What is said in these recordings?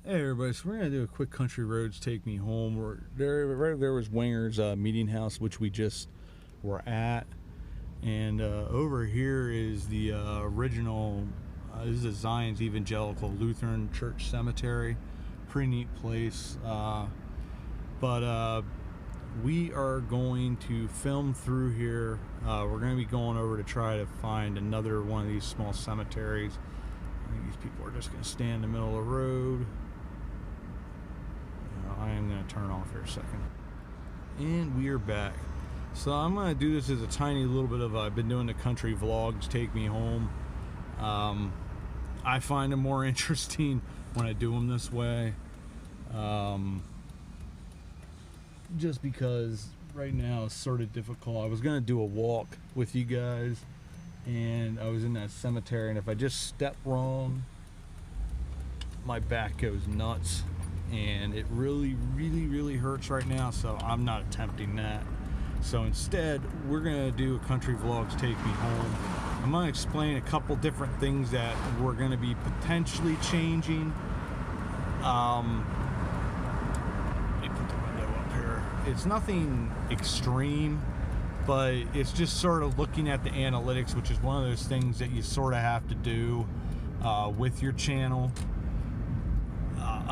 Hey everybody, so we're going to do a quick country roads take me home. Right there was Winger's meeting house, which we just were at. And over here is the original, this is the Zion's Evangelical Lutheran Church Cemetery. Pretty neat place. But we are going to film through here. We're going to be going over to try to find another one of these small cemeteries. I think these people are just going to stand in the middle of the road. I am going to turn off here a second. And we are back. So I'm going to do this as a tiny little bit of, I've been doing the country vlogs, take me home. I find them more interesting when I do them this way. Just because right now it's sort of difficult. I was going to do a walk with you guys, and I was in that cemetery, and if I just step wrong, my back goes nuts. And it really hurts right now, so I'm not attempting that. So instead, we're gonna do a country vlogs take me home. I'm gonna explain a couple different things that we're gonna be potentially changing. Let me put the window up here. It's nothing extreme, but it's just sort of looking at the analytics, which is one of those things that you sort of have to do with your channel.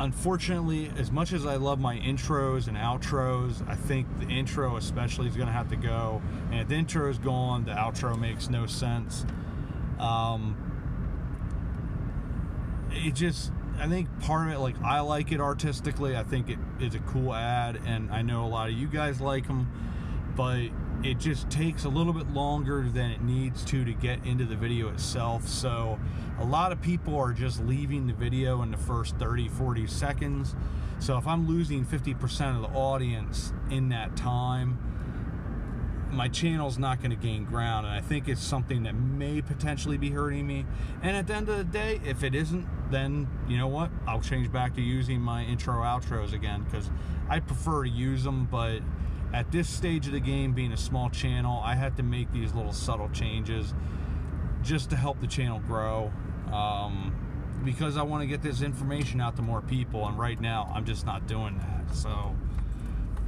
Unfortunately, as much as I love my intros and outros, I think the intro especially is going to have to go. And if the intro is gone, the outro makes no sense. I think part of it, like, I like it artistically. I think it is a cool ad, and I know a lot of you guys like them, but it just takes a little bit longer than it needs to get into the video itself. So a lot of people are just leaving the video in the first 30-40 seconds. So if I'm losing 50% of the audience in that time, my channel's not going to gain ground, and I think it's something that may potentially be hurting me. And at the end of the day, if it isn't, then you know what, I'll change back to using my intro outros again, because I prefer to use them. But at this stage of the game, being a small channel, I had to make these little subtle changes just to help the channel grow, because I want to get this information out to more people, and right now I'm just not doing that. So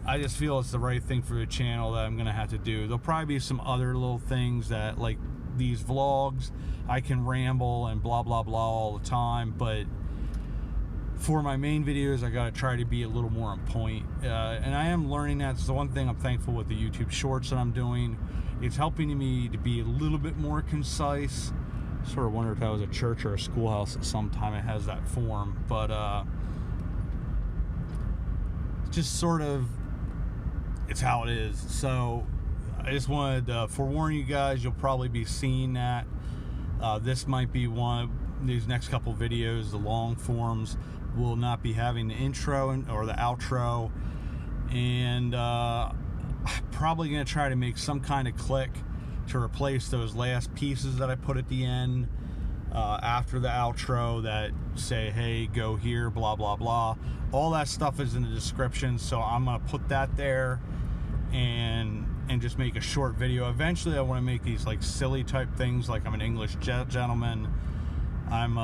I just feel it's the right thing for the channel that I'm going to have to do. There'll probably be some other little things that, like these vlogs, I can ramble and blah blah blah all the time, but for my main videos, I gotta try to be a little more on point, and I am learning that. It's the one thing I'm thankful with the YouTube Shorts that I'm doing. It's helping me to be a little bit more concise. Sort of wonder if that was a church or a schoolhouse at some time it has that form, but just sort of, it's how it is. So I just wanted to forewarn you guys, you'll probably be seeing that. This might be one of these next couple videos, the long forms will not be having the intro or the outro, and I'm probably going to try to make some kind of click to replace those last pieces that I put at the end after the outro that say, hey, go here, blah blah blah. All that stuff is in the description, so I'm going to put that there and just make a short video. Eventually I want to make these like silly type things, like I'm an English gentleman, I'm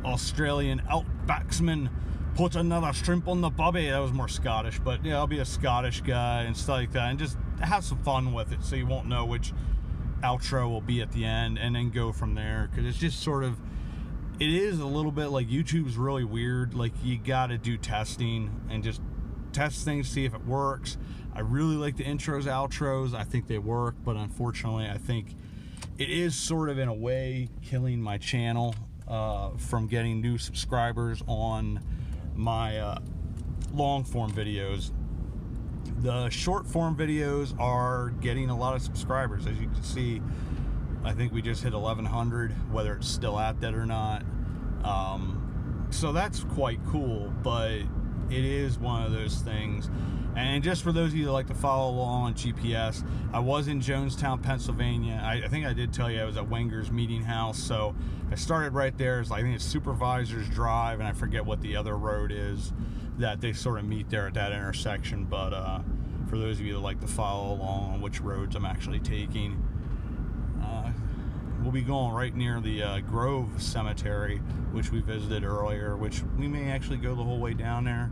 Australian outbacksman, put another shrimp on the bobby. That was more Scottish, but yeah, I'll be a Scottish guy and stuff like that, and just have some fun with it, so you won't know which outro will be at the end, and then go from there. Because it's just sort of, it is a little bit like, YouTube's really weird. Like, you gotta do testing and just test things, see if it works. I really like the intros, outros. I think they work, but unfortunately I think it is sort of in a way killing my channel from getting new subscribers on my long form videos. The short form videos are getting a lot of subscribers, as you can see. I think we just hit 1,100, whether it's still at that or not. So that's quite cool, but it is one of those things. And just for those of you that like to follow along on GPS, I was in Jonestown, Pennsylvania. I think I did tell you I was at Winger's meeting house. So I started right there. It's like, I think it's Supervisor's Drive, and I forget what the other road is that they sort of meet there at that intersection. But for those of you that like to follow along on which roads I'm actually taking, we'll be going right near the Grove Cemetery, which we visited earlier, which we may actually go the whole way down there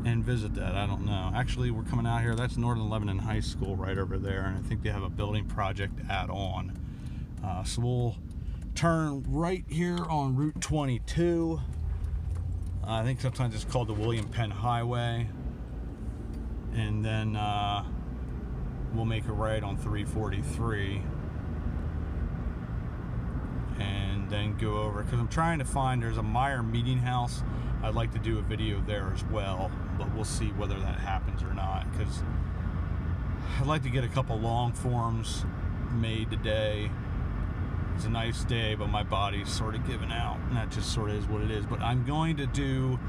and visit that. I don't know. Actually, we're coming out here. That's Northern Lebanon High School right over there, and I think they have a building project add-on. So we'll turn right here on Route 22. I think sometimes it's called the William Penn Highway. And then we'll make a right on 343. And then go over, because I'm trying to find, there's a Meyer Meeting House. I'd like to do a video there as well, but we'll see whether that happens or not, because I'd like to get a couple long forms made today. It's a nice day, but my body's sort of giving out, and that just sort of is what it is. But I'm going to do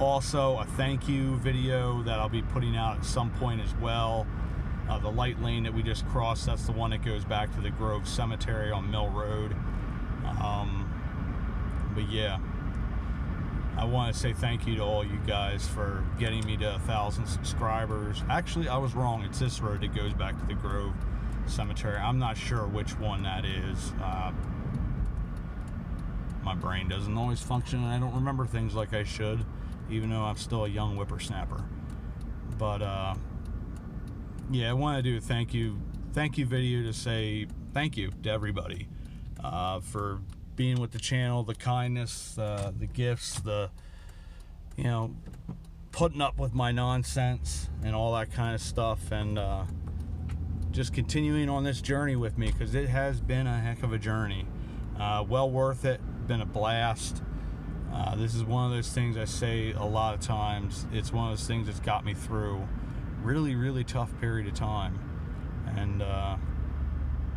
also a thank you video that I'll be putting out at some point as well. The light lane that we just crossed, that's the one that goes back to the Grove Cemetery on Mill Road. But yeah, I want to say thank you to all you guys for getting me to 1,000 subscribers. Actually, I was wrong. It's this road that goes back to the Grove Cemetery. I'm not sure which one that is. My brain doesn't always function, and I don't remember things like I should, even though I'm still a young whippersnapper. But yeah, I want to do a thank you video to say thank you to everybody for being with the channel, the kindness, the gifts, the, you know, putting up with my nonsense and all that kind of stuff, and just continuing on this journey with me, because it has been a heck of a journey. Well worth it. Been a blast. This is one of those things I say a lot of times. It's one of those things that's got me through really, really tough period of time. And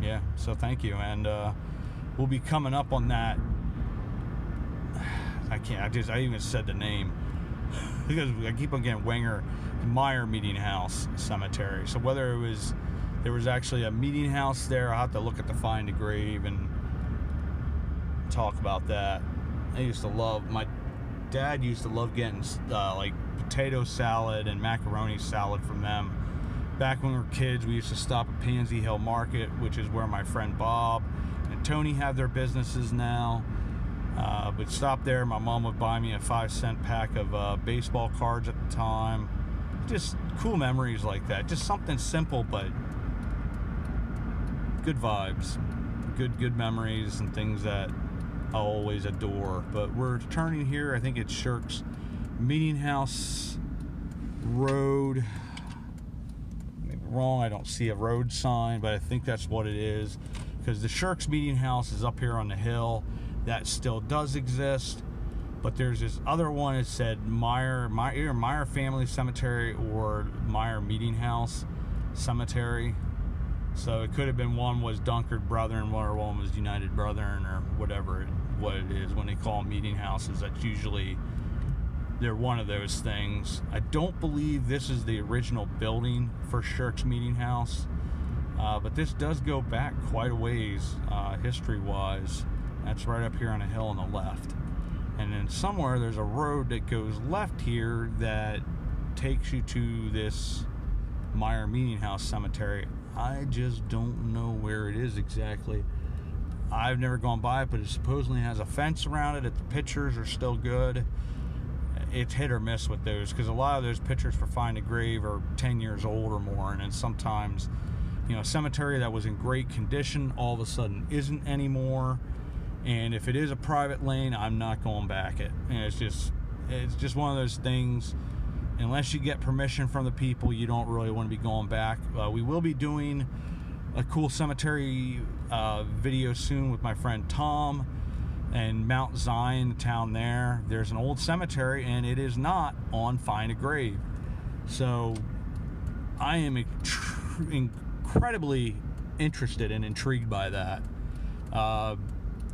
yeah, so thank you. And we'll be coming up on that. I even said the name because I keep on getting Meyer Meeting House Cemetery. So whether there was actually a meeting house there, I'll have to look at the Find a Grave and talk about that. My dad used to love getting like potato salad and macaroni salad from them. Back when we were kids, we used to stop at Pansy Hill Market, which is where my friend Bob and Tony have their businesses now. But stop there. My mom would buy me a 5-cent pack of baseball cards at the time. Just cool memories like that. Just something simple, but good vibes. Good memories and things that I'll always adore. But we're turning here. I think it's Shirk's Meeting House Road. Maybe wrong. I don't see a road sign, but I think that's what it is, because the Shirk's Meeting House is up here on the hill. That still does exist, but there's this other one that said either Meyer Family Cemetery or Meyer Meeting House Cemetery. So it could have been one was Dunkard Brethren, or one was United Brethren, or whatever what it is. When they call meeting houses, that's usually, they're one of those things. I don't believe this is the original building for Shirk's Meeting House, but this does go back quite a ways history-wise. That's right up here on a hill on the left. And then somewhere there's a road that goes left here that takes you to this Meyer Meeting House Cemetery. I just don't know where it is exactly. I've never gone by it, but it supposedly has a fence around it. If the pictures are still good, it's hit or miss with those, because a lot of those pictures for Find a Grave are 10 years old or more, and then sometimes, you know, a cemetery that was in great condition all of a sudden isn't anymore. And if it is a private lane, I'm not going back it. And it's just one of those things. Unless you get permission from the people, you don't really want to be going back. We will be doing a cool cemetery video soon with my friend Tom, and Mount Zion, the town there. There's an old cemetery, and it is not on Find a Grave. So I am incredibly interested and intrigued by that.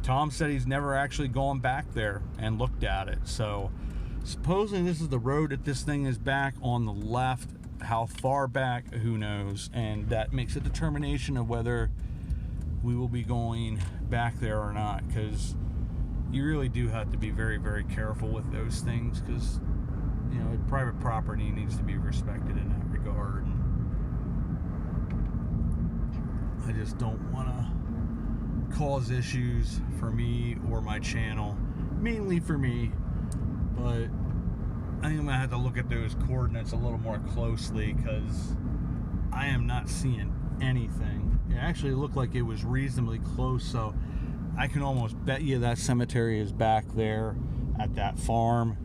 Tom said he's never actually gone back there and looked at it. So supposedly this is the road that this thing is back on the left. How far back, who knows? And that makes a determination of whether we will be going back there or not, because you really do have to be very, very careful with those things, because, you know, private property needs to be respected in that regard. And I just don't want to cause issues for me or my channel, mainly for me, but I think I'm gonna have to look at those coordinates a little more closely because I am not seeing anything. It actually looked like it was reasonably close, so I can almost bet you that cemetery is back there at that farm.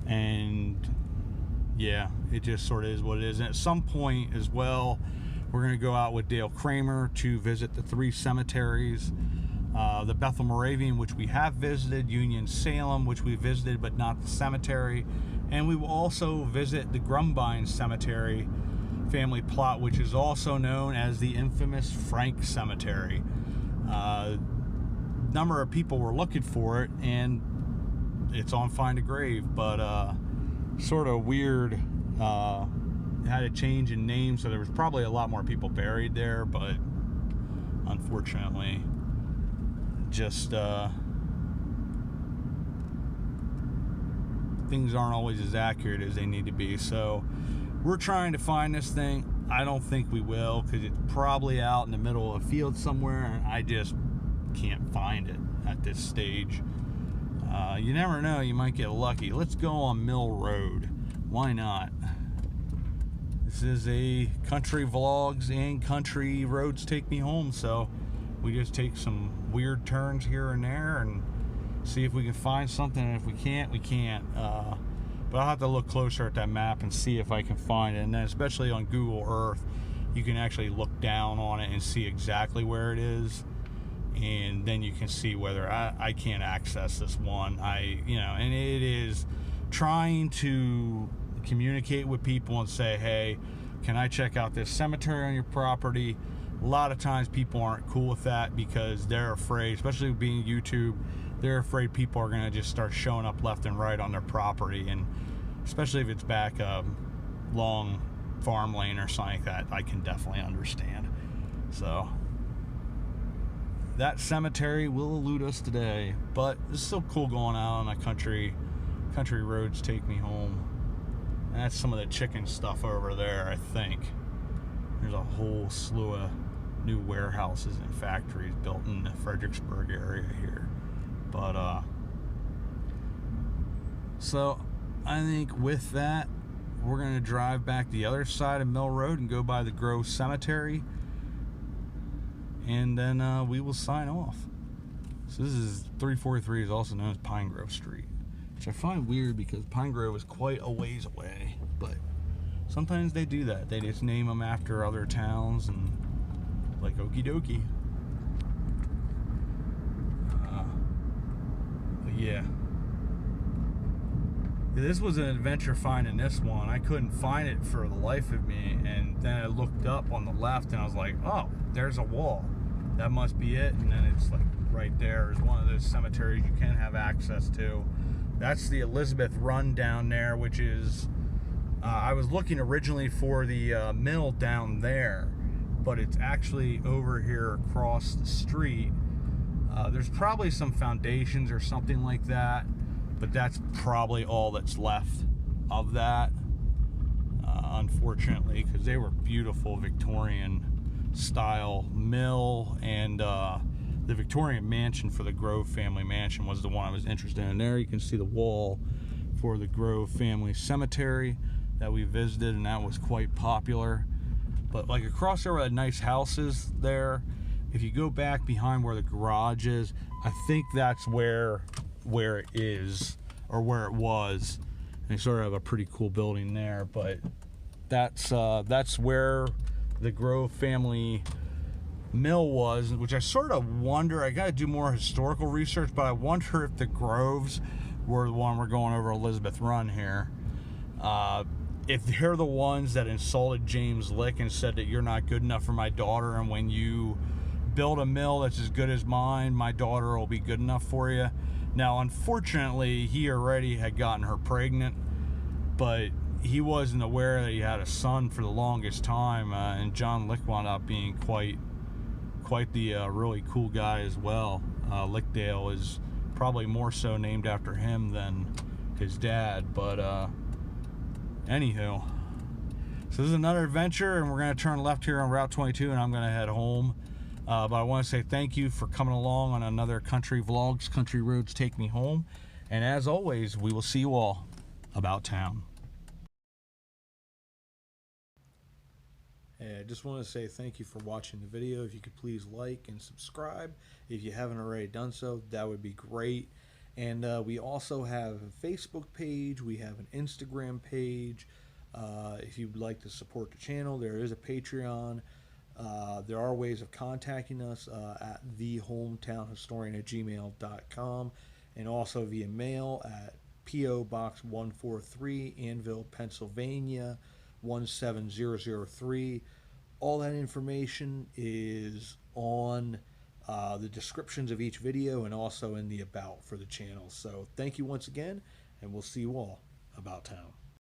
And yeah, it just sort of is what it is. And at some point as well, we're going to go out with Dale Kramer to visit the 3 cemeteries. The Bethel Moravian, which we have visited, Union Salem, which we visited but not the cemetery, and we will also visit the Grumbine Cemetery family plot, which is also known as the infamous Frank Cemetery. Number of people were looking for it, and it's on Find a Grave, but sort of weird. Had a change in name, so there was probably a lot more people buried there, but unfortunately just things aren't always as accurate as they need to be. So we're trying to find this thing. I don't think we will, because it's probably out in the middle of a field somewhere, and I just can't find it at this stage. You never know, you might get lucky. Let's go on Mill Road. Why not? This is a country vlogs and country roads take me home, so we just take some weird turns here and there and see if we can find something, and if we can't, we can't. But I'll have to look closer at that map and see if I can find it. And then especially on Google Earth, you can actually look down on it and see exactly where it is, and then you can see whether I can't access this one. And it is trying to communicate with people and say, hey, can I check out this cemetery on your property? A lot of times people aren't cool with that because they're afraid, especially being YouTube, they're afraid people are going to just start showing up left and right on their property, and especially if it's back a long farm lane or something like that, I can definitely understand. So that cemetery will elude us today, but it's still cool going out on a country roads take me home. And that's some of the chicken stuff over there, I think. There's a whole slew of new warehouses and factories built in the Fredericksburg area here. But so I think with that, we're going to drive back the other side of Mill Road and go by the Grove Cemetery, and then we will sign off. So this is 343, is also known as Pine Grove Street, which I find weird because Pine Grove is quite a ways away, but sometimes they do that. They just name them after other towns, and like okie dokie. But yeah. This was an adventure finding this one. I couldn't find it for the life of me, and then I looked up on the left and I was like, oh, there's a wall. That must be it. And then it's like right there is one of those cemeteries you can have access to. That's the Elizabeth Run down there, which is, I was looking originally for the mill down there, but it's actually over here across the street. There's probably some foundations or something like that, but that's probably all that's left of that, unfortunately, because they were beautiful Victorian style mill, and the Victorian mansion for the Grove family mansion was the one I was interested in. There you can see the wall for the Grove family cemetery that we visited, and that was quite popular. But like across there were nice houses there. If you go back behind where the garage is, I think that's where it is, or where it was. And they sort of have a pretty cool building there, but that's where the Grove family mill was, which I sort of wonder, I got to do more historical research, but I wonder if the Groves were the one we're going over Elizabeth Run here. If they're the ones that insulted James Lick and said that you're not good enough for my daughter, and when you build a mill that's as good as mine, my daughter will be good enough for you. Now, unfortunately, he already had gotten her pregnant, but he wasn't aware that he had a son for the longest time, and John Lick wound up being quite the really cool guy as well. Lickdale is probably more so named after him than his dad, but anywho, so this is another adventure, and we're going to turn left here on Route 22, and I'm going to head home. But I want to say thank you for coming along on another Country Vlogs, Country Roads Take Me Home. And as always, we will see you all about town. Hey, I just want to say thank you for watching the video. If you could please like and subscribe. If you haven't already done so, that would be great. And we also have a Facebook page. We have an Instagram page. If you'd like to support the channel, there is a Patreon. There are ways of contacting us at thehometownhistorian@gmail.com, and also via mail at P.O. Box 143, Annville, Pennsylvania 17003. All that information is on the descriptions of each video and also in the about for the channel. So thank you once again, and we'll see you all about town.